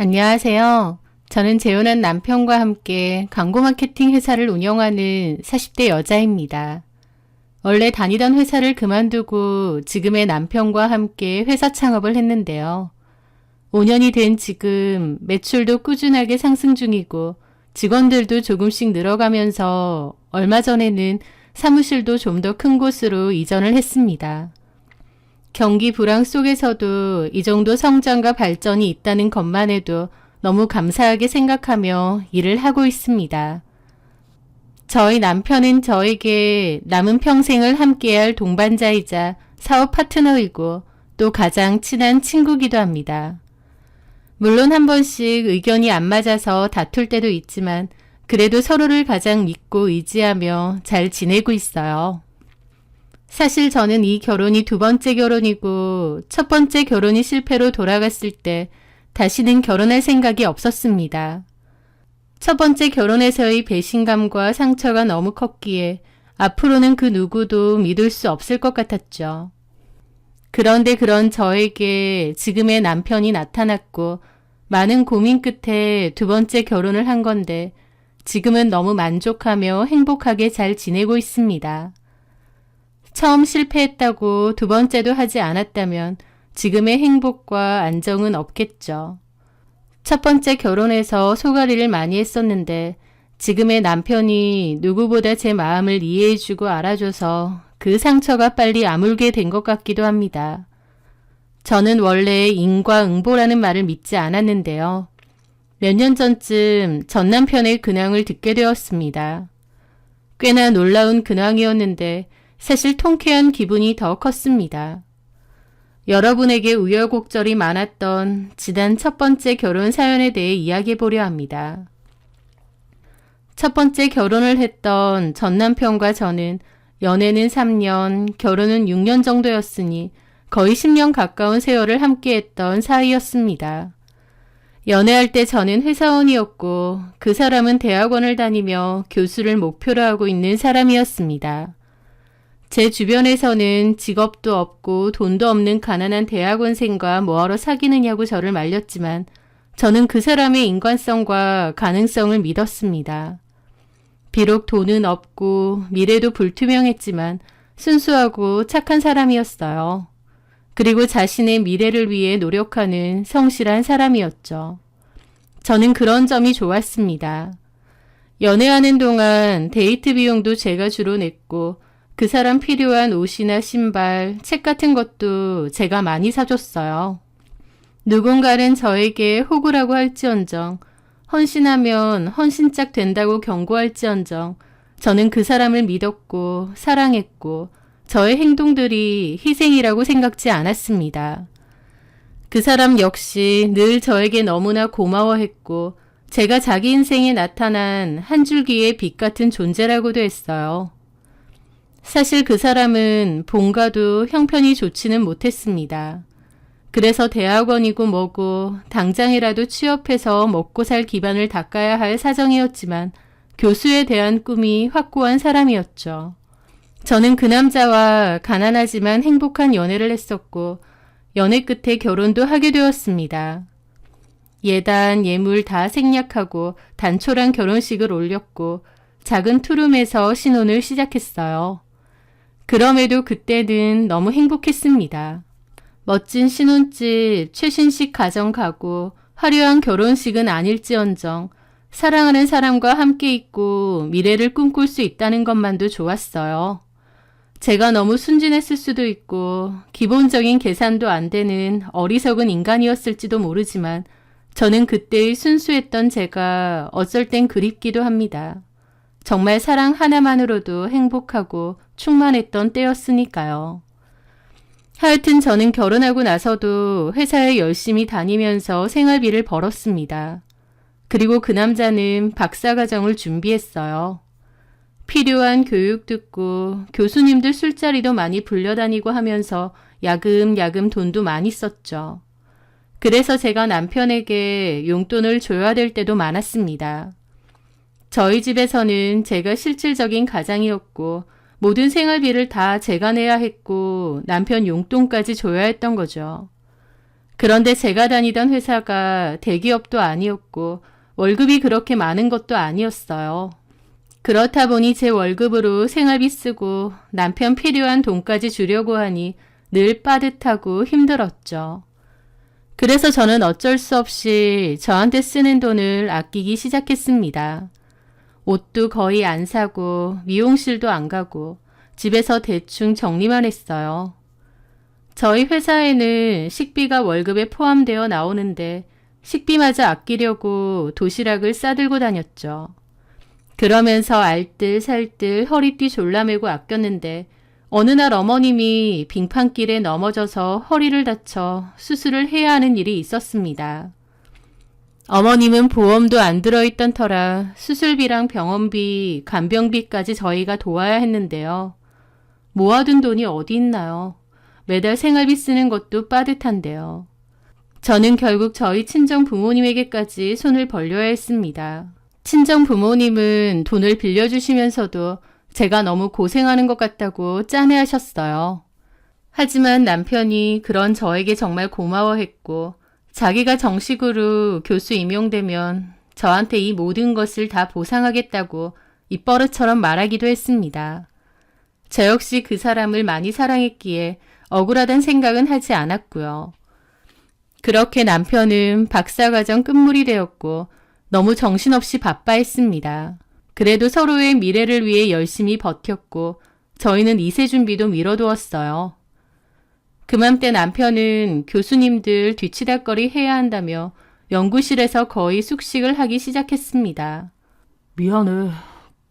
안녕하세요. 저는 재혼한 남편과 함께 광고 마케팅 회사를 운영하는 40대 여자입니다. 원래 다니던 회사를 그만두고 지금의 남편과 함께 회사 창업을 했는데요. 5년이 된 지금 매출도 꾸준하게 상승 중이고 직원들도 조금씩 늘어가면서 얼마 전에는 사무실도 좀 더 큰 곳으로 이전을 했습니다. 경기 불황 속에서도 이 정도 성장과 발전이 있다는 것만 해도 너무 감사하게 생각하며 일을 하고 있습니다. 저희 남편은 저에게 남은 평생을 함께할 동반자이자 사업 파트너이고 또 가장 친한 친구기도 합니다. 물론 한 번씩 의견이 안 맞아서 다툴 때도 있지만 그래도 서로를 가장 믿고 의지하며 잘 지내고 있어요. 사실 저는 이 결혼이 두 번째 결혼이고 첫 번째 결혼이 실패로 돌아갔을 때 다시는 결혼할 생각이 없었습니다. 첫 번째 결혼에서의 배신감과 상처가 너무 컸기에 앞으로는 그 누구도 믿을 수 없을 것 같았죠. 그런데 그런 저에게 지금의 남편이 나타났고 많은 고민 끝에 두 번째 결혼을 한 건데 지금은 너무 만족하며 행복하게 잘 지내고 있습니다. 처음 실패했다고 두 번째도 하지 않았다면 지금의 행복과 안정은 없겠죠. 첫 번째 결혼에서 소가리를 많이 했었는데 지금의 남편이 누구보다 제 마음을 이해해주고 알아줘서 그 상처가 빨리 아물게 된 것 같기도 합니다. 저는 원래 인과응보라는 말을 믿지 않았는데요. 몇 년 전쯤 전 남편의 근황을 듣게 되었습니다. 꽤나 놀라운 근황이었는데 사실 통쾌한 기분이 더 컸습니다. 여러분에게 우여곡절이 많았던 지난 첫 번째 결혼 사연에 대해 이야기해보려 합니다. 첫 번째 결혼을 했던 전 남편과 저는 연애는 3년, 결혼은 6년 정도였으니 거의 10년 가까운 세월을 함께했던 사이였습니다. 연애할 때 저는 회사원이었고 그 사람은 대학원을 다니며 교수를 목표로 하고 있는 사람이었습니다. 제 주변에서는 직업도 없고 돈도 없는 가난한 대학원생과 뭐하러 사귀느냐고 저를 말렸지만 저는 그 사람의 인간성과 가능성을 믿었습니다. 비록 돈은 없고 미래도 불투명했지만 순수하고 착한 사람이었어요. 그리고 자신의 미래를 위해 노력하는 성실한 사람이었죠. 저는 그런 점이 좋았습니다. 연애하는 동안 데이트 비용도 제가 주로 냈고 그 사람 필요한 옷이나 신발, 책 같은 것도 제가 많이 사줬어요. 누군가는 저에게 호구라고 할지언정, 헌신하면 헌신짝 된다고 경고할지언정, 저는 그 사람을 믿었고 사랑했고 저의 행동들이 희생이라고 생각지 않았습니다. 그 사람 역시 늘 저에게 너무나 고마워했고 제가 자기 인생에 나타난 한 줄기의 빛 같은 존재라고도 했어요. 사실 그 사람은 본가도 형편이 좋지는 못했습니다. 그래서 대학원이고 뭐고 당장이라도 취업해서 먹고 살 기반을 닦아야 할 사정이었지만 교수에 대한 꿈이 확고한 사람이었죠. 저는 그 남자와 가난하지만 행복한 연애를 했었고 연애 끝에 결혼도 하게 되었습니다. 예단, 예물 다 생략하고 단촐한 결혼식을 올렸고 작은 투룸에서 신혼을 시작했어요. 그럼에도 그때는 너무 행복했습니다. 멋진 신혼집, 최신식 가정 가구, 화려한 결혼식은 아닐지언정 사랑하는 사람과 함께 있고 미래를 꿈꿀 수 있다는 것만도 좋았어요. 제가 너무 순진했을 수도 있고 기본적인 계산도 안 되는 어리석은 인간이었을지도 모르지만 저는 그때의 순수했던 제가 어쩔 땐 그립기도 합니다. 정말 사랑 하나만으로도 행복하고 충만했던 때였으니까요. 하여튼 저는 결혼하고 나서도 회사에 열심히 다니면서 생활비를 벌었습니다. 그리고 그 남자는 박사과정을 준비했어요. 필요한 교육 듣고 교수님들 술자리도 많이 불려다니고 하면서 야금야금 돈도 많이 썼죠. 그래서 제가 남편에게 용돈을 줘야 될 때도 많았습니다. 저희 집에서는 제가 실질적인 가장이었고 모든 생활비를 다 제가 내야 했고 남편 용돈까지 줘야 했던 거죠. 그런데 제가 다니던 회사가 대기업도 아니었고 월급이 그렇게 많은 것도 아니었어요. 그렇다 보니 제 월급으로 생활비 쓰고 남편 필요한 돈까지 주려고 하니 늘 빠듯하고 힘들었죠. 그래서 저는 어쩔 수 없이 저한테 쓰는 돈을 아끼기 시작했습니다. 옷도 거의 안 사고 미용실도 안 가고 집에서 대충 정리만 했어요. 저희 회사에는 식비가 월급에 포함되어 나오는데 식비마저 아끼려고 도시락을 싸들고 다녔죠. 그러면서 알뜰살뜰 허리띠 졸라매고 아꼈는데 어느 날 어머님이 빙판길에 넘어져서 허리를 다쳐 수술을 해야 하는 일이 있었습니다. 어머님은 보험도 안 들어있던 터라 수술비랑 병원비, 간병비까지 저희가 도와야 했는데요. 모아둔 돈이 어디 있나요? 매달 생활비 쓰는 것도 빠듯한데요. 저는 결국 저희 친정 부모님에게까지 손을 벌려야 했습니다. 친정 부모님은 돈을 빌려주시면서도 제가 너무 고생하는 것 같다고 짠해하셨어요. 하지만 남편이 그런 저에게 정말 고마워했고 자기가 정식으로 교수 임용되면 저한테 이 모든 것을 다 보상하겠다고 입버릇처럼 말하기도 했습니다. 저 역시 그 사람을 많이 사랑했기에 억울하단 생각은 하지 않았고요. 그렇게 남편은 박사과정 끝물이 되었고 너무 정신없이 바빠했습니다. 그래도 서로의 미래를 위해 열심히 버텼고 저희는 이세 준비도 미뤄두었어요. 그맘때 남편은 교수님들 뒤치다꺼리 해야 한다며 연구실에서 거의 숙식을 하기 시작했습니다. 미안해.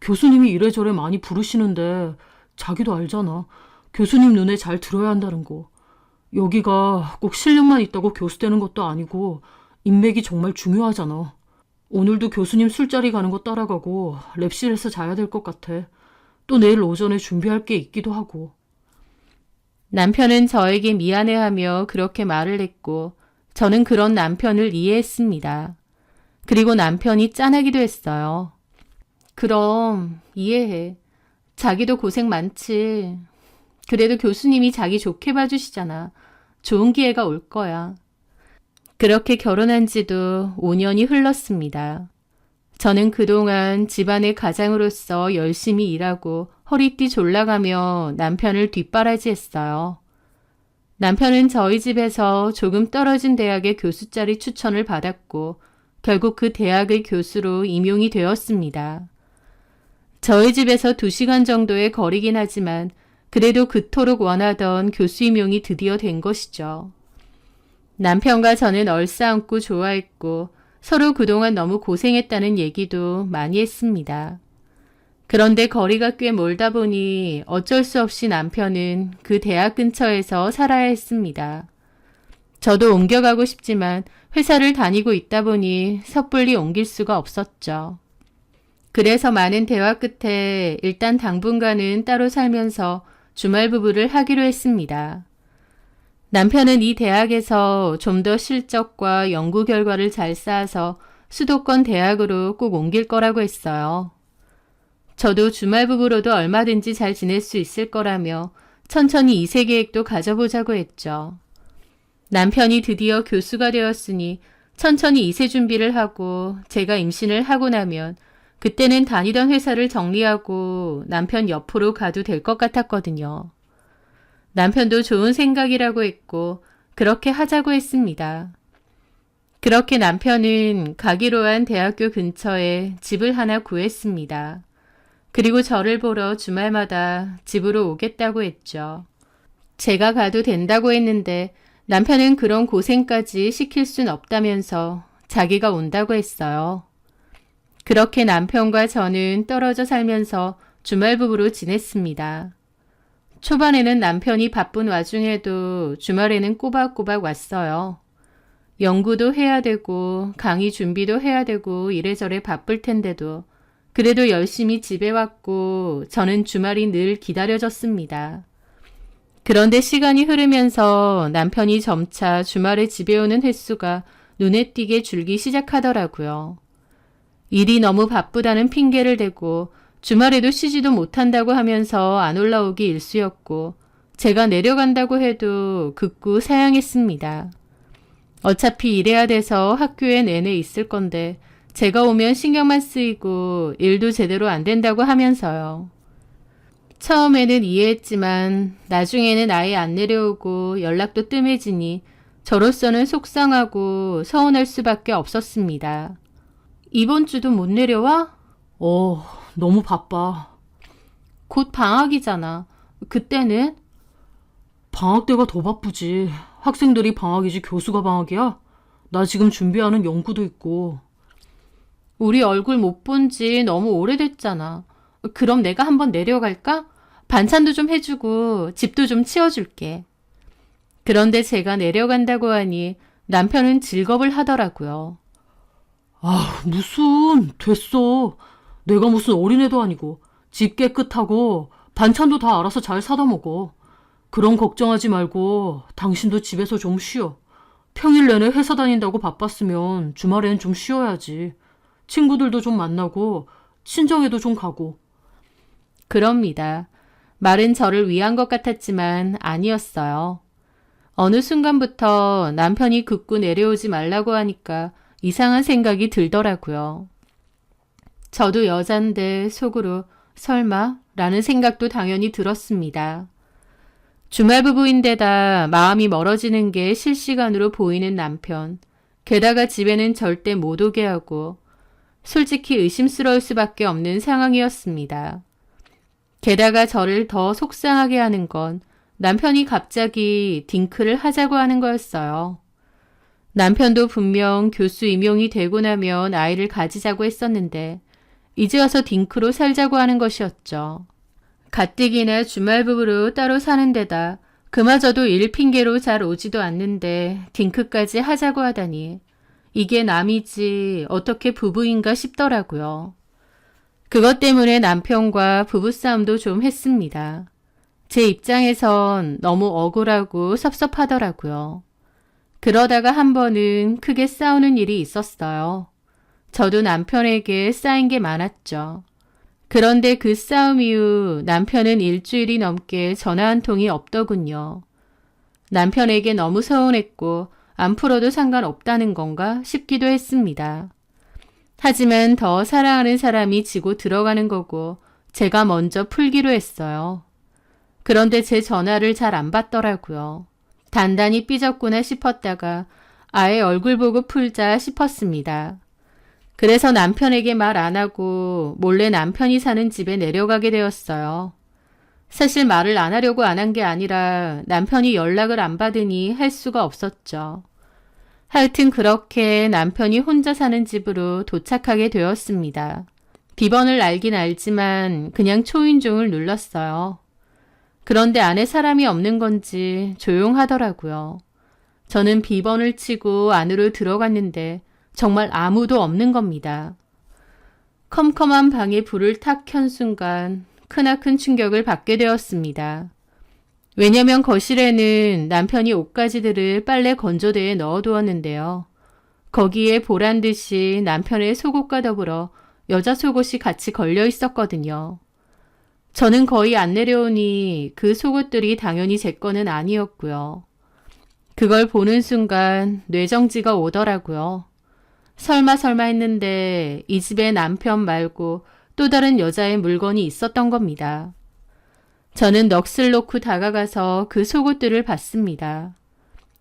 교수님이 이래저래 많이 부르시는데 자기도 알잖아. 교수님 눈에 잘 들어야 한다는 거. 여기가 꼭 실력만 있다고 교수 되는 것도 아니고 인맥이 정말 중요하잖아. 오늘도 교수님 술자리 가는 거 따라가고 랩실에서 자야 될 것 같아. 또 내일 오전에 준비할 게 있기도 하고. 남편은 저에게 미안해하며 그렇게 말을 했고 저는 그런 남편을 이해했습니다. 그리고 남편이 짠하기도 했어요. 그럼 이해해. 자기도 고생 많지. 그래도 교수님이 자기 좋게 봐주시잖아. 좋은 기회가 올 거야. 그렇게 결혼한 지도 5년이 흘렀습니다. 저는 그동안 집안의 가장으로서 열심히 일하고 허리띠 졸라가며 남편을 뒷바라지했어요. 남편은 저희 집에서 조금 떨어진 대학의 교수 자리 추천을 받았고 결국 그 대학의 교수로 임용이 되었습니다. 저희 집에서 2시간 정도의 거리긴 하지만 그래도 그토록 원하던 교수 임용이 드디어 된 것이죠. 남편과 저는 얼싸안고 좋아했고 서로 그동안 너무 고생했다는 얘기도 많이 했습니다. 그런데 거리가 꽤 멀다 보니 어쩔 수 없이 남편은 그 대학 근처에서 살아야 했습니다. 저도 옮겨가고 싶지만 회사를 다니고 있다 보니 섣불리 옮길 수가 없었죠. 그래서 많은 대화 끝에 일단 당분간은 따로 살면서 주말 부부를 하기로 했습니다. 남편은 이 대학에서 좀 더 실적과 연구 결과를 잘 쌓아서 수도권 대학으로 꼭 옮길 거라고 했어요. 저도 주말 부부로도 얼마든지 잘 지낼 수 있을 거라며 천천히 2세 계획도 가져보자고 했죠. 남편이 드디어 교수가 되었으니 천천히 2세 준비를 하고 제가 임신을 하고 나면 그때는 다니던 회사를 정리하고 남편 옆으로 가도 될 것 같았거든요. 남편도 좋은 생각이라고 했고 그렇게 하자고 했습니다. 그렇게 남편은 가기로 한 대학교 근처에 집을 하나 구했습니다. 그리고 저를 보러 주말마다 집으로 오겠다고 했죠. 제가 가도 된다고 했는데 남편은 그런 고생까지 시킬 순 없다면서 자기가 온다고 했어요. 그렇게 남편과 저는 떨어져 살면서 주말 부부로 지냈습니다. 초반에는 남편이 바쁜 와중에도 주말에는 꼬박꼬박 왔어요. 연구도 해야 되고 강의 준비도 해야 되고 이래저래 바쁠 텐데도 그래도 열심히 집에 왔고 저는 주말이 늘 기다려졌습니다. 그런데 시간이 흐르면서 남편이 점차 주말에 집에 오는 횟수가 눈에 띄게 줄기 시작하더라고요. 일이 너무 바쁘다는 핑계를 대고 주말에도 쉬지도 못한다고 하면서 안 올라오기 일쑤였고 제가 내려간다고 해도 극구 사양했습니다. 어차피 일해야 돼서 학교에 내내 있을 건데 제가 오면 신경만 쓰이고 일도 제대로 안 된다고 하면서요. 처음에는 이해했지만 나중에는 아예 안 내려오고 연락도 뜸해지니 저로서는 속상하고 서운할 수밖에 없었습니다. 이번 주도 못 내려와? 너무 바빠. 곧 방학이잖아. 그때는? 방학 때가 더 바쁘지. 학생들이 방학이지 교수가 방학이야? 나 지금 준비하는 연구도 있고. 우리 얼굴 못 본 지 너무 오래됐잖아. 그럼 내가 한번 내려갈까? 반찬도 좀 해주고 집도 좀 치워줄게. 그런데 제가 내려간다고 하니 남편은 즐겁을 하더라고요. 무슨, 됐어. 내가 무슨 어린애도 아니고, 집 깨끗하고, 반찬도 다 알아서 잘 사다 먹어. 그런 걱정하지 말고, 당신도 집에서 좀 쉬어. 평일 내내 회사 다닌다고 바빴으면 주말엔 좀 쉬어야지. 친구들도 좀 만나고, 친정에도 좀 가고. 그럽니다. 말은 저를 위한 것 같았지만 아니었어요. 어느 순간부터 남편이 극구 내려오지 말라고 하니까 이상한 생각이 들더라고요. 저도 여잔데 속으로 설마? 라는 생각도 당연히 들었습니다. 주말 부부인데다 마음이 멀어지는 게 실시간으로 보이는 남편. 게다가 집에는 절대 못 오게 하고 솔직히 의심스러울 수밖에 없는 상황이었습니다. 게다가 저를 더 속상하게 하는 건 남편이 갑자기 딩크를 하자고 하는 거였어요. 남편도 분명 교수 임용이 되고 나면 아이를 가지자고 했었는데 이제 와서 딩크로 살자고 하는 것이었죠. 가뜩이나 주말 부부로 따로 사는 데다 그마저도 일 핑계로 잘 오지도 않는데 딩크까지 하자고 하다니 이게 남이지 어떻게 부부인가 싶더라고요. 그것 때문에 남편과 부부싸움도 좀 했습니다. 제 입장에선 너무 억울하고 섭섭하더라고요. 그러다가 한 번은 크게 싸우는 일이 있었어요. 저도 남편에게 쌓인 게 많았죠. 그런데 그 싸움 이후 남편은 일주일이 넘게 전화 한 통이 없더군요. 남편에게 너무 서운했고 안 풀어도 상관없다는 건가 싶기도 했습니다. 하지만 더 사랑하는 사람이 지고 들어가는 거고 제가 먼저 풀기로 했어요. 그런데 제 전화를 잘 안 받더라고요. 단단히 삐졌구나 싶었다가 아예 얼굴 보고 풀자 싶었습니다. 그래서 남편에게 말 안 하고 몰래 남편이 사는 집에 내려가게 되었어요. 사실 말을 안 하려고 안 한 게 아니라 남편이 연락을 안 받으니 할 수가 없었죠. 하여튼 그렇게 남편이 혼자 사는 집으로 도착하게 되었습니다. 비번을 알긴 알지만 그냥 초인종을 눌렀어요. 그런데 안에 사람이 없는 건지 조용하더라고요. 저는 비번을 치고 안으로 들어갔는데 정말 아무도 없는 겁니다. 컴컴한 방에 불을 탁 켠 순간 크나큰 충격을 받게 되었습니다. 왜냐면 거실에는 남편이 옷가지들을 빨래 건조대에 넣어두었는데요. 거기에 보란 듯이 남편의 속옷과 더불어 여자 속옷이 같이 걸려 있었거든요. 저는 거의 안 내려오니 그 속옷들이 당연히 제 거는 아니었고요. 그걸 보는 순간 뇌정지가 오더라고요. 설마 했는데 이 집에 남편 말고 또 다른 여자의 물건이 있었던 겁니다. 저는 넋을 놓고 다가가서 그 속옷들을 봤습니다.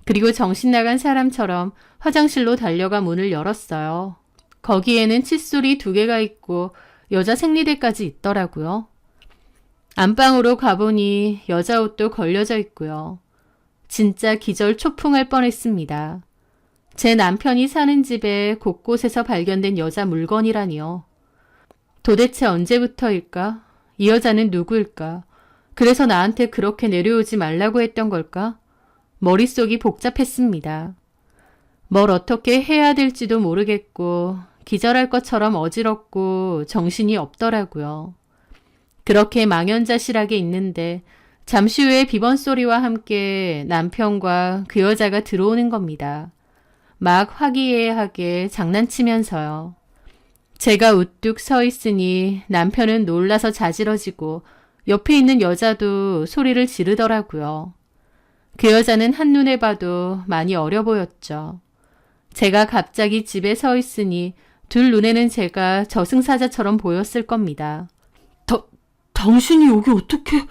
그리고 정신 나간 사람처럼 화장실로 달려가 문을 열었어요. 거기에는 칫솔이 2개가 있고 여자 생리대까지 있더라고요. 안방으로 가보니 여자 옷도 걸려져 있고요. 진짜 기절 초풍할 뻔했습니다. 제 남편이 사는 집에 곳곳에서 발견된 여자 물건이라니요. 도대체 언제부터일까? 이 여자는 누구일까? 그래서 나한테 그렇게 내려오지 말라고 했던 걸까? 머릿속이 복잡했습니다. 뭘 어떻게 해야 될지도 모르겠고 기절할 것처럼 어지럽고 정신이 없더라고요. 그렇게 망연자실하게 있는데 잠시 후에 비번 소리와 함께 남편과 그 여자가 들어오는 겁니다. 막 화기애애하게 장난치면서요. 제가 우뚝 서 있으니 남편은 놀라서 자지러지고 옆에 있는 여자도 소리를 지르더라고요. 그 여자는 한눈에 봐도 많이 어려 보였죠. 제가 갑자기 집에 서 있으니 둘 눈에는 제가 저승사자처럼 보였을 겁니다. 당신이 여기 어떻게...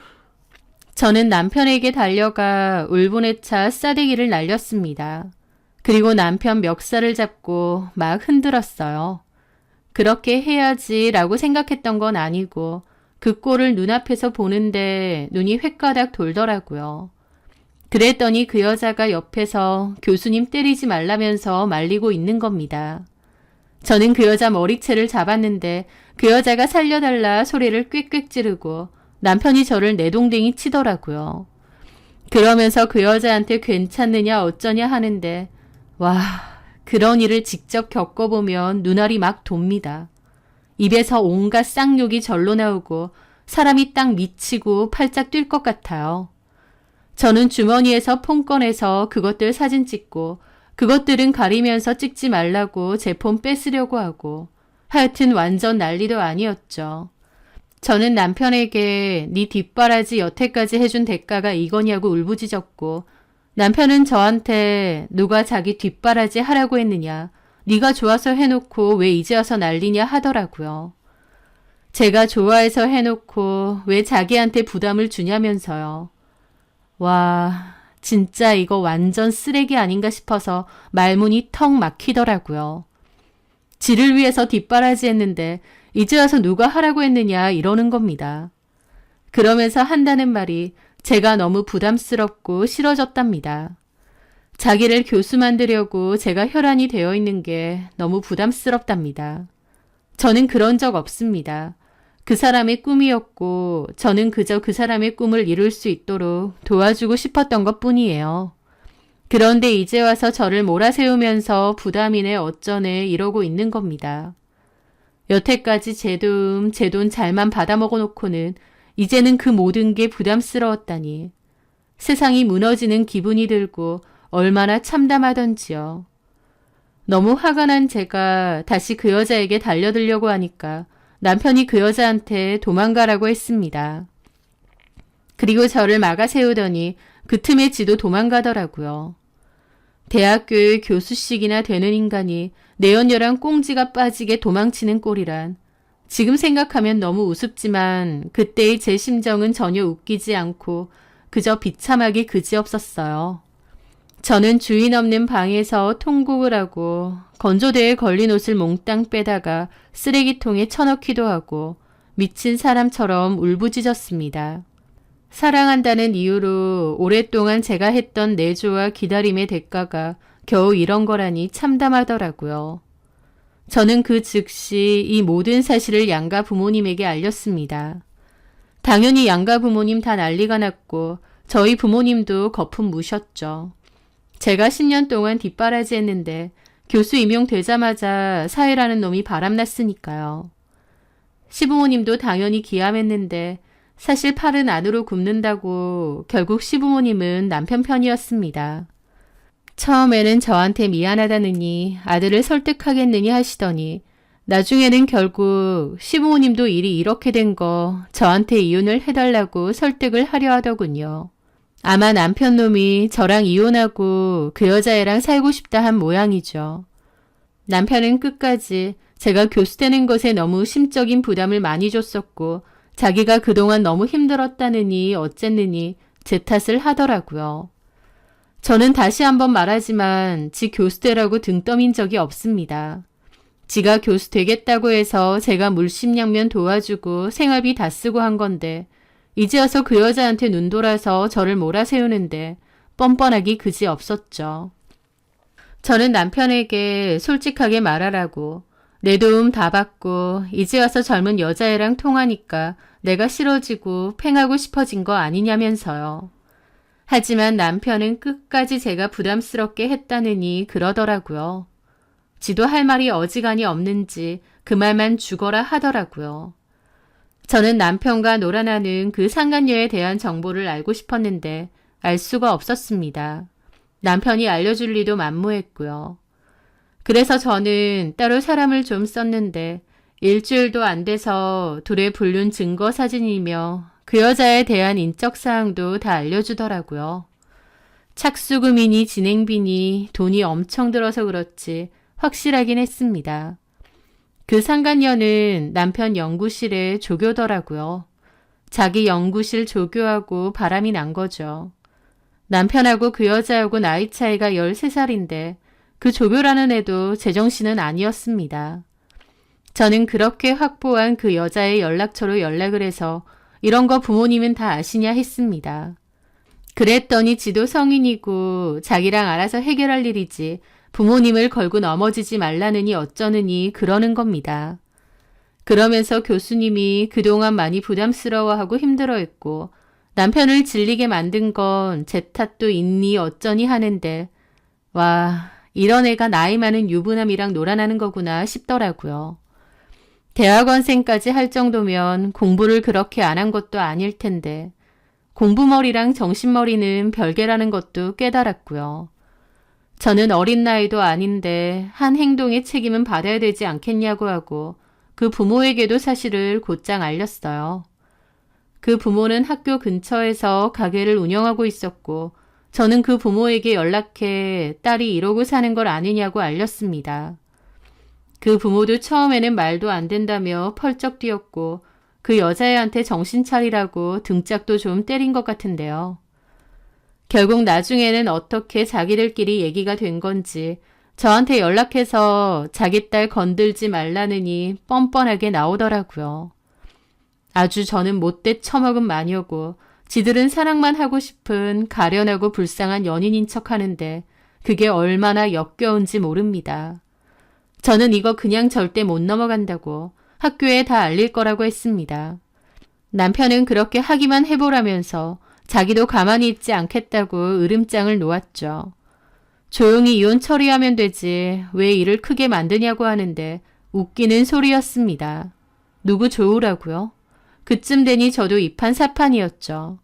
저는 남편에게 달려가 울분에 차 싸대기를 날렸습니다. 그리고 남편 멱살을 잡고 막 흔들었어요. 그렇게 해야지라고 생각했던 건 아니고 그 꼴을 눈앞에서 보는데 눈이 횟가닥 돌더라고요. 그랬더니 그 여자가 옆에서 교수님 때리지 말라면서 말리고 있는 겁니다. 저는 그 여자 머리채를 잡았는데 그 여자가 살려달라 소리를 꽥꽥 지르고 남편이 저를 내동댕이 치더라고요. 그러면서 그 여자한테 괜찮느냐 어쩌냐 하는데 와, 그런 일을 직접 겪어보면 눈알이 막 돕니다. 입에서 온갖 쌍욕이 절로 나오고 사람이 딱 미치고 팔짝 뛸 것 같아요. 저는 주머니에서 폰 꺼내서 그것들 사진 찍고 그것들은 가리면서 찍지 말라고 제 폰 뺏으려고 하고 하여튼 완전 난리도 아니었죠. 저는 남편에게 네 뒷바라지 여태까지 해준 대가가 이거냐고 울부짖었고 남편은 저한테 누가 자기 뒷바라지 하라고 했느냐, 네가 좋아서 해놓고 왜 이제 와서 난리냐 하더라고요. 제가 좋아해서 해놓고 왜 자기한테 부담을 주냐면서요. 와, 진짜 이거 완전 쓰레기 아닌가 싶어서 말문이 턱 막히더라고요. 지를 위해서 뒷바라지 했는데 이제 와서 누가 하라고 했느냐 이러는 겁니다. 그러면서 한다는 말이 제가 너무 부담스럽고 싫어졌답니다. 자기를 교수 만들려고 제가 혈안이 되어 있는 게 너무 부담스럽답니다. 저는 그런 적 없습니다. 그 사람의 꿈이었고 저는 그저 그 사람의 꿈을 이룰 수 있도록 도와주고 싶었던 것뿐이에요. 그런데 이제 와서 저를 몰아세우면서 부담이네 어쩌네 이러고 있는 겁니다. 여태까지 제 돈 잘만 받아먹어 놓고는 이제는 그 모든 게 부담스러웠다니. 세상이 무너지는 기분이 들고 얼마나 참담하던지요. 너무 화가 난 제가 다시 그 여자에게 달려들려고 하니까 남편이 그 여자한테 도망가라고 했습니다. 그리고 저를 막아 세우더니 그 틈에 지도 도망가더라고요. 대학교의 교수식이나 되는 인간이 내연녀랑 꽁지가 빠지게 도망치는 꼴이란 지금 생각하면 너무 우습지만 그때의 제 심정은 전혀 웃기지 않고 그저 비참하기 그지없었어요. 저는 주인 없는 방에서 통곡을 하고 건조대에 걸린 옷을 몽땅 빼다가 쓰레기통에 쳐넣기도 하고 미친 사람처럼 울부짖었습니다. 사랑한다는 이유로 오랫동안 제가 했던 내조와 기다림의 대가가 겨우 이런 거라니 참담하더라고요. 저는 그 즉시 이 모든 사실을 양가 부모님에게 알렸습니다. 당연히 양가 부모님 다 난리가 났고 저희 부모님도 거품 무셨죠. 제가 10년 동안 뒷바라지 했는데 교수 임용되자마자 사회라는 놈이 바람났으니까요. 시부모님도 당연히 기함했는데 사실 팔은 안으로 굽는다고 결국 시부모님은 남편 편이었습니다. 처음에는 저한테 미안하다느니 아들을 설득하겠느니 하시더니 나중에는 결국 시부모님도 일이 이렇게 된 거 저한테 이혼을 해달라고 설득을 하려 하더군요. 아마 남편놈이 저랑 이혼하고 그 여자애랑 살고 싶다 한 모양이죠. 남편은 끝까지 제가 교수 되는 것에 너무 심적인 부담을 많이 줬었고 자기가 그동안 너무 힘들었다느니 어쨌느니 제 탓을 하더라고요. 저는 다시 한번 말하지만 지 교수 되라고 등 떠민 적이 없습니다. 지가 교수 되겠다고 해서 제가 물심양면 도와주고 생활비 다 쓰고 한 건데 이제 와서 그 여자한테 눈 돌아서 저를 몰아세우는데 뻔뻔하기 그지 없었죠. 저는 남편에게 솔직하게 말하라고 내 도움 다 받고 이제 와서 젊은 여자애랑 통하니까 내가 싫어지고 팽하고 싶어진 거 아니냐면서요. 하지만 남편은 끝까지 제가 부담스럽게 했다느니 그러더라고요. 지도 할 말이 어지간히 없는지 그 말만 죽어라 하더라고요. 저는 남편과 놀아나는 그 상간녀에 대한 정보를 알고 싶었는데 알 수가 없었습니다. 남편이 알려줄 리도 만무했고요. 그래서 저는 따로 사람을 좀 썼는데 일주일도 안 돼서 둘의 불륜 증거 사진이며 그 여자에 대한 인적사항도 다 알려주더라고요. 착수금이니 진행비니 돈이 엄청 들어서 그렇지 확실하긴 했습니다. 그 상간녀는 남편 연구실에 조교더라고요. 자기 연구실 조교하고 바람이 난 거죠. 남편하고 그 여자하고 나이 차이가 13살인데 그 조교라는 애도 제정신은 아니었습니다. 저는 그렇게 확보한 그 여자의 연락처로 연락을 해서 이런 거 부모님은 다 아시냐 했습니다. 그랬더니 지도 성인이고 자기랑 알아서 해결할 일이지 부모님을 걸고 넘어지지 말라느니 어쩌느니 그러는 겁니다. 그러면서 교수님이 그동안 많이 부담스러워하고 힘들어했고 남편을 질리게 만든 건 제 탓도 있니 어쩌니 하는데 와, 이런 애가 나이 많은 유부남이랑 놀아나는 거구나 싶더라고요. 대학원생까지 할 정도면 공부를 그렇게 안 한 것도 아닐 텐데 공부머리랑 정신머리는 별개라는 것도 깨달았고요. 저는 어린 나이도 아닌데 한 행동의 책임은 받아야 되지 않겠냐고 하고 그 부모에게도 사실을 곧장 알렸어요. 그 부모는 학교 근처에서 가게를 운영하고 있었고 저는 그 부모에게 연락해 딸이 이러고 사는 걸 아느냐고 알렸습니다. 그 부모도 처음에는 말도 안 된다며 펄쩍 뛰었고 그 여자애한테 정신 차리라고 등짝도 좀 때린 것 같은데요. 결국 나중에는 어떻게 자기들끼리 얘기가 된 건지 저한테 연락해서 자기 딸 건들지 말라느니 뻔뻔하게 나오더라고요. 아주 저는 못돼 처먹은 마녀고 지들은 사랑만 하고 싶은 가련하고 불쌍한 연인인 척 하는데 그게 얼마나 역겨운지 모릅니다. 저는 이거 그냥 절대 못 넘어간다고 학교에 다 알릴 거라고 했습니다. 남편은 그렇게 하기만 해보라면서 자기도 가만히 있지 않겠다고 으름장을 놓았죠. 조용히 이혼 처리하면 되지 왜 일을 크게 만드냐고 하는데 웃기는 소리였습니다. 누구 좋으라고요? 그쯤 되니 저도 이판사판이었죠.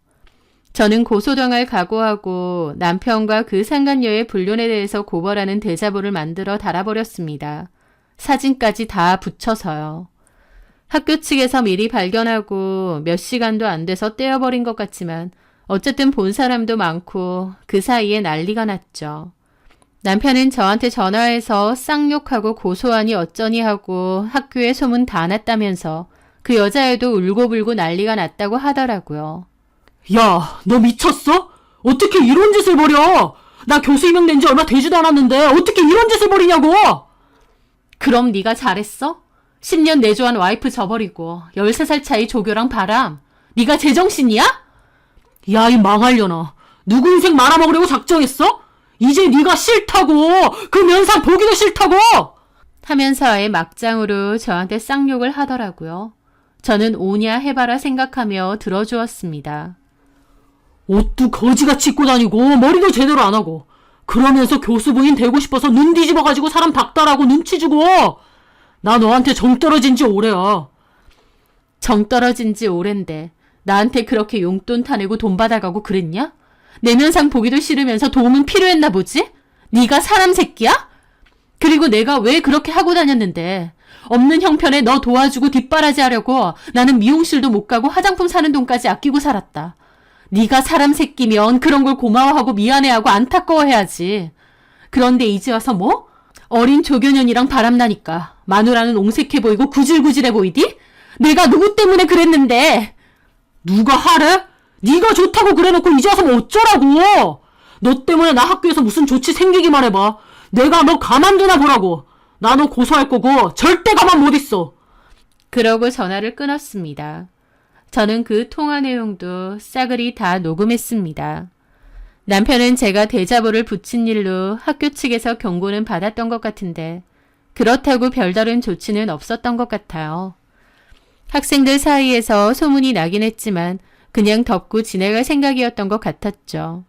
저는 고소당할 각오하고 남편과 그 상간녀의 불륜에 대해서 고발하는 대자보를 만들어 달아버렸습니다. 사진까지 다 붙여서요. 학교 측에서 미리 발견하고 몇 시간도 안 돼서 떼어버린 것 같지만 어쨌든 본 사람도 많고 그 사이에 난리가 났죠. 남편은 저한테 전화해서 쌍욕하고 고소하니 어쩌니 하고 학교에 소문 다 났다면서 그 여자애도 울고불고 난리가 났다고 하더라고요. 야, 너 미쳤어? 어떻게 이런 짓을 벌여? 나 교수 임명된 지 얼마 되지도 않았는데 어떻게 이런 짓을 벌이냐고! 그럼 네가 잘했어? 10년 내조한 와이프 저버리고 13살 차이 조교랑 바람. 네가 제정신이야? 야, 이 망할려나. 누구 인생 말아먹으려고 작정했어? 이제 네가 싫다고! 그 면상 보기도 싫다고! 하면서 아예 막장으로 저한테 쌍욕을 하더라고요. 저는 오냐 해봐라 생각하며 들어주었습니다. 옷도 거지같이 입고 다니고 머리도 제대로 안 하고 그러면서 교수 부인 되고 싶어서 눈 뒤집어가지고 사람 박달하고 눈치 주고 나 너한테 정 떨어진 지 오래야. 정 떨어진 지 오랜데 나한테 그렇게 용돈 타내고 돈 받아가고 그랬냐? 내면상 보기도 싫으면서 도움은 필요했나 보지? 네가 사람 새끼야? 그리고 내가 왜 그렇게 하고 다녔는데 없는 형편에 너 도와주고 뒷바라지 하려고 나는 미용실도 못 가고 화장품 사는 돈까지 아끼고 살았다. 네가 사람 새끼면 그런 걸 고마워하고 미안해하고 안타까워해야지. 그런데 이제 와서 뭐? 어린 조교년이랑 바람나니까 마누라는 옹색해 보이고 구질구질해 보이디? 내가 누구 때문에 그랬는데. 누가 하래? 네가 좋다고 그래놓고 이제 와서 뭐 어쩌라고. 너 때문에 나 학교에서 무슨 조치 생기기만 해봐. 내가 너 가만두나 보라고. 나 너 고소할 거고 절대 가만 못 있어. 그러고 전화를 끊었습니다. 저는 그 통화 내용도 싸그리 다 녹음했습니다. 남편은 제가 대자보를 붙인 일로 학교 측에서 경고는 받았던 것 같은데 그렇다고 별다른 조치는 없었던 것 같아요. 학생들 사이에서 소문이 나긴 했지만 그냥 덮고 지나갈 생각이었던 것 같았죠.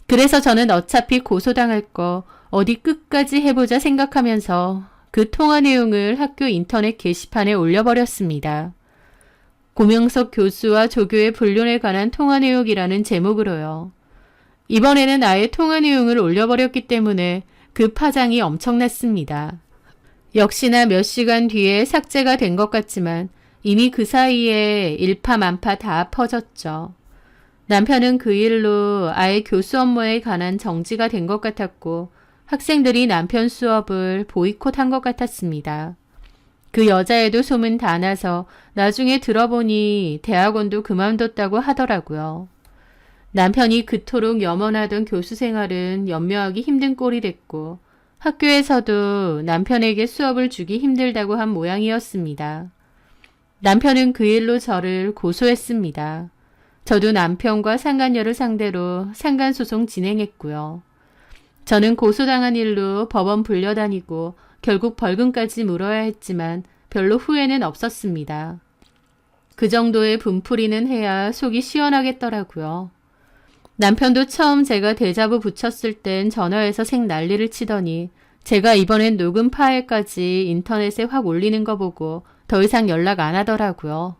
그래서 저는 어차피 고소당할 거 어디 끝까지 해보자 생각하면서 그 통화 내용을 학교 인터넷 게시판에 올려버렸습니다. 고명석 교수와 조교의 불륜에 관한 통화 내용이라는 제목으로요. 이번에는 아예 통화 내용을 올려버렸기 때문에 그 파장이 엄청났습니다. 역시나 몇 시간 뒤에 삭제가 된 것 같지만 이미 그 사이에 일파만파 다 퍼졌죠. 남편은 그 일로 아예 교수 업무에 관한 정지가 된 것 같았고 학생들이 남편 수업을 보이콧한 것 같았습니다. 그 여자애도 소문 다 나서 나중에 들어보니 대학원도 그만뒀다고 하더라고요. 남편이 그토록 염원하던 교수 생활은 연명하기 힘든 꼴이 됐고 학교에서도 남편에게 수업을 주기 힘들다고 한 모양이었습니다. 남편은 그 일로 저를 고소했습니다. 저도 남편과 상간녀를 상대로 상간소송 진행했고요. 저는 고소당한 일로 법원 불려다니고 결국 벌금까지 물어야 했지만 별로 후회는 없었습니다. 그 정도의 분풀이는 해야 속이 시원하겠더라고요. 남편도 처음 제가 대자보 붙였을 땐 전화해서 생 난리를 치더니 제가 이번엔 녹음 파일까지 인터넷에 확 올리는 거 보고 더 이상 연락 안 하더라고요.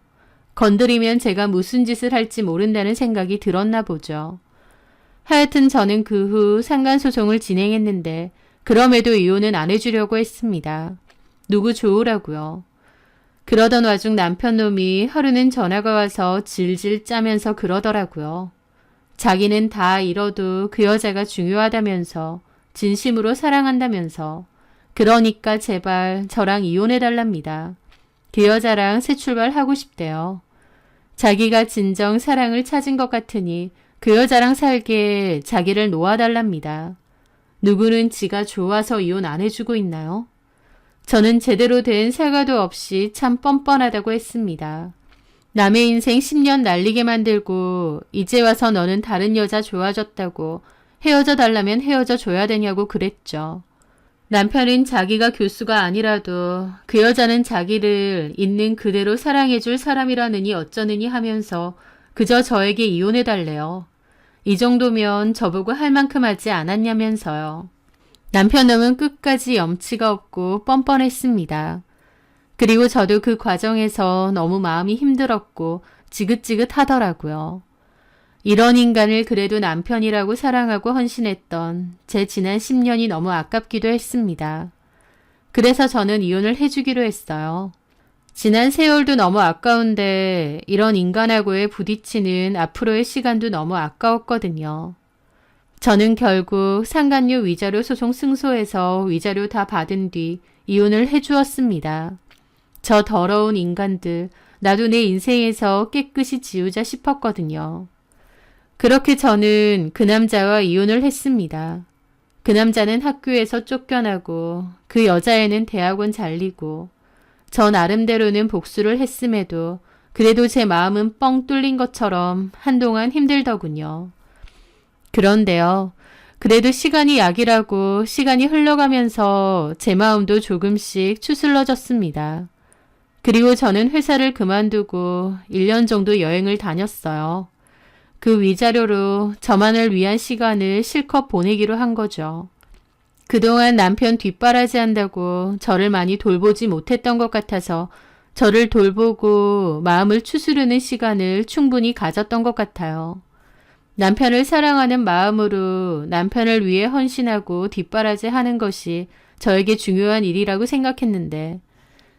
건드리면 제가 무슨 짓을 할지 모른다는 생각이 들었나 보죠. 하여튼 저는 그 후 상간소송을 진행했는데 그럼에도 이혼은 안 해주려고 했습니다. 누구 좋으라고요. 그러던 와중 남편 놈이 하루는 전화가 와서 질질 짜면서 그러더라고요. 자기는 다 잃어도 그 여자가 중요하다면서 진심으로 사랑한다면서 그러니까 제발 저랑 이혼해달랍니다. 그 여자랑 새 출발하고 싶대요. 자기가 진정 사랑을 찾은 것 같으니 그 여자랑 살기에 자기를 놓아달랍니다. 누구는 지가 좋아서 이혼 안 해주고 있나요? 저는 제대로 된 사과도 없이 참 뻔뻔하다고 했습니다. 남의 인생 10년 날리게 만들고 이제 와서 너는 다른 여자 좋아졌다고 헤어져 달라면 헤어져 줘야 되냐고 그랬죠. 남편은 자기가 교수가 아니라도 그 여자는 자기를 있는 그대로 사랑해줄 사람이라느니 어쩌느니 하면서 그저 저에게 이혼해달래요. 이 정도면 저보고 할 만큼 하지 않았냐면서요. 남편 놈은 끝까지 염치가 없고 뻔뻔했습니다. 그리고 저도 그 과정에서 너무 마음이 힘들었고 지긋지긋하더라고요. 이런 인간을 그래도 남편이라고 사랑하고 헌신했던 제 지난 10년이 너무 아깝기도 했습니다. 그래서 저는 이혼을 해주기로 했어요. 지난 세월도 너무 아까운데 이런 인간하고의 부딪히는 앞으로의 시간도 너무 아까웠거든요. 저는 결국 상간녀 위자료 소송 승소해서 위자료 다 받은 뒤 이혼을 해주었습니다. 저 더러운 인간들, 나도 내 인생에서 깨끗이 지우자 싶었거든요. 그렇게 저는 그 남자와 이혼을 했습니다. 그 남자는 학교에서 쫓겨나고 그 여자애는 대학원 잘리고 저 나름대로는 복수를 했음에도 그래도 제 마음은 뻥 뚫린 것처럼 한동안 힘들더군요. 그런데요. 그래도 시간이 약이라고 시간이 흘러가면서 제 마음도 조금씩 추슬러졌습니다. 그리고 저는 회사를 그만두고 1년 정도 여행을 다녔어요. 그 위자료로 저만을 위한 시간을 실컷 보내기로 한 거죠. 그동안 남편 뒷바라지 한다고 저를 많이 돌보지 못했던 것 같아서 저를 돌보고 마음을 추스르는 시간을 충분히 가졌던 것 같아요. 남편을 사랑하는 마음으로 남편을 위해 헌신하고 뒷바라지 하는 것이 저에게 중요한 일이라고 생각했는데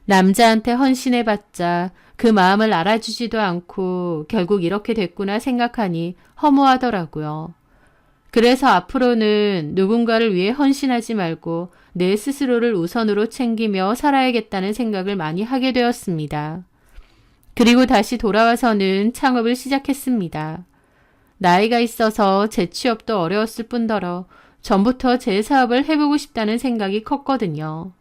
남자한테 헌신해봤자 그 마음을 알아주지도 않고 결국 이렇게 됐구나 생각하니 허무하더라고요. 그래서 앞으로는 누군가를 위해 헌신하지 말고 내 스스로를 우선으로 챙기며 살아야겠다는 생각을 많이 하게 되었습니다. 그리고 다시 돌아와서는 창업을 시작했습니다. 나이가 있어서 재취업도 어려웠을 뿐더러 전부터 제 사업을 해보고 싶다는 생각이 컸거든요.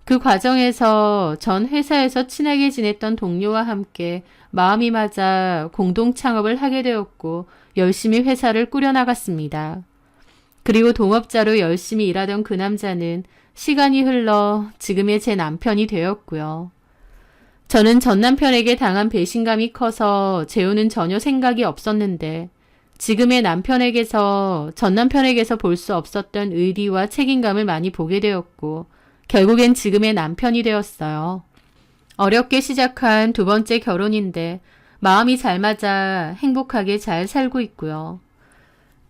그 과정에서 전 회사에서 친하게 지냈던 동료와 함께 마음이 맞아 공동 창업을 하게 되었고 열심히 회사를 꾸려나갔습니다. 그리고 동업자로 열심히 일하던 그 남자는 시간이 흘러 지금의 제 남편이 되었고요. 저는 전 남편에게 당한 배신감이 커서 재혼은 전혀 생각이 없었는데 지금의 남편에게서 전 남편에게서 볼 수 없었던 의리와 책임감을 많이 보게 되었고 결국엔 지금의 남편이 되었어요. 어렵게 시작한 두 번째 결혼인데 마음이 잘 맞아 행복하게 잘 살고 있고요.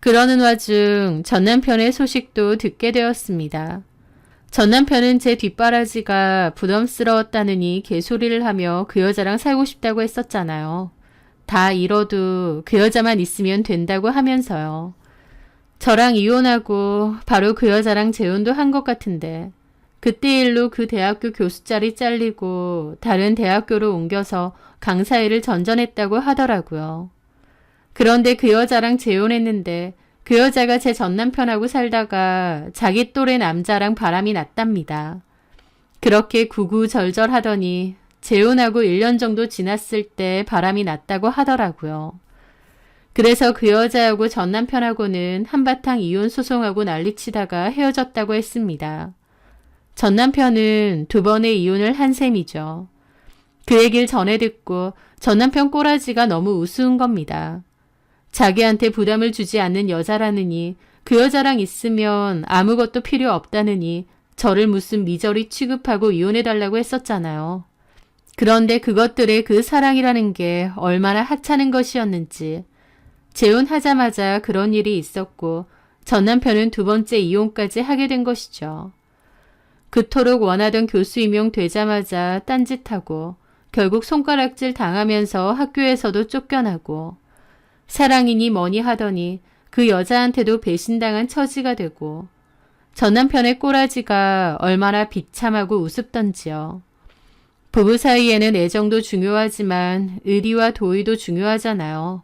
그러는 와중 전 남편의 소식도 듣게 되었습니다. 전 남편은 제 뒷바라지가 부담스러웠다느니 개소리를 하며 그 여자랑 살고 싶다고 했었잖아요. 다 잃어도 그 여자만 있으면 된다고 하면서요. 저랑 이혼하고 바로 그 여자랑 재혼도 한 것 같은데 그때 일로 그 대학교 교수 자리 잘리고 다른 대학교로 옮겨서 강사 일을 전전했다고 하더라고요. 그런데 그 여자랑 재혼했는데 그 여자가 제 전남편하고 살다가 자기 또래 남자랑 바람이 났답니다. 그렇게 구구절절하더니 재혼하고 1년 정도 지났을 때 바람이 났다고 하더라고요. 그래서 그 여자하고 전 남편하고는 한바탕 이혼 소송하고 난리치다가 헤어졌다고 했습니다. 전 남편은 2번의 이혼을 한 셈이죠. 그 얘기를 전해 듣고 전 남편 꼬라지가 너무 우스운 겁니다. 자기한테 부담을 주지 않는 여자라느니 그 여자랑 있으면 아무것도 필요 없다느니 저를 무슨 미저리 취급하고 이혼해달라고 했었잖아요. 그런데 그것들의 그 사랑이라는 게 얼마나 하찮은 것이었는지 재혼하자마자 그런 일이 있었고 전 남편은 2번째 이혼까지 하게 된 것이죠. 그토록 원하던 교수 임용 되자마자 딴짓하고 결국 손가락질 당하면서 학교에서도 쫓겨나고 사랑이니 뭐니 하더니 그 여자한테도 배신당한 처지가 되고 전 남편의 꼬라지가 얼마나 비참하고 우습던지요. 부부 사이에는 애정도 중요하지만 의리와 도의도 중요하잖아요.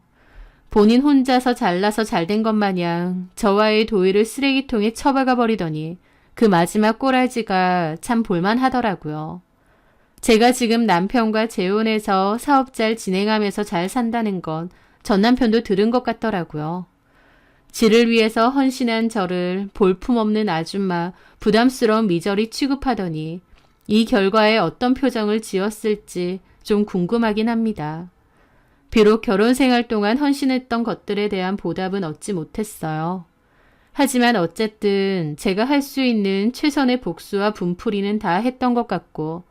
본인 혼자서 잘나서 잘된 것 마냥 저와의 도의를 쓰레기통에 처박아 버리더니 그 마지막 꼬라지가 참 볼만하더라고요. 제가 지금 남편과 재혼해서 사업 잘 진행하면서 잘 산다는 건 전 남편도 들은 것 같더라고요. 지를 위해서 헌신한 저를 볼품없는 아줌마, 부담스러운 미저리 취급하더니 이 결과에 어떤 표정을 지었을지 좀 궁금하긴 합니다. 비록 결혼 생활 동안 헌신했던 것들에 대한 보답은 얻지 못했어요. 하지만 어쨌든 제가 할 수 있는 최선의 복수와 분풀이는 다 했던 것 같고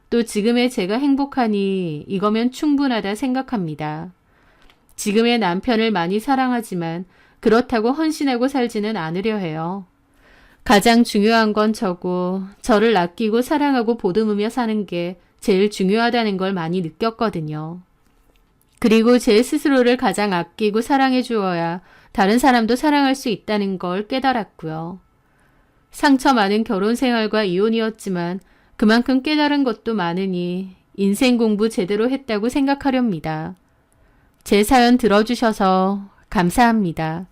또 지금의 제가 행복하니 이거면 충분하다 생각합니다. 지금의 남편을 많이 사랑하지만 그렇다고 헌신하고 살지는 않으려 해요. 가장 중요한 건 저고 저를 아끼고 사랑하고 보듬으며 사는 게 제일 중요하다는 걸 많이 느꼈거든요. 그리고 제 스스로를 가장 아끼고 사랑해 주어야 다른 사람도 사랑할 수 있다는 걸 깨달았고요. 상처 많은 결혼 생활과 이혼이었지만 그만큼 깨달은 것도 많으니 인생 공부 제대로 했다고 생각하렵니다. 제 사연 들어주셔서 감사합니다.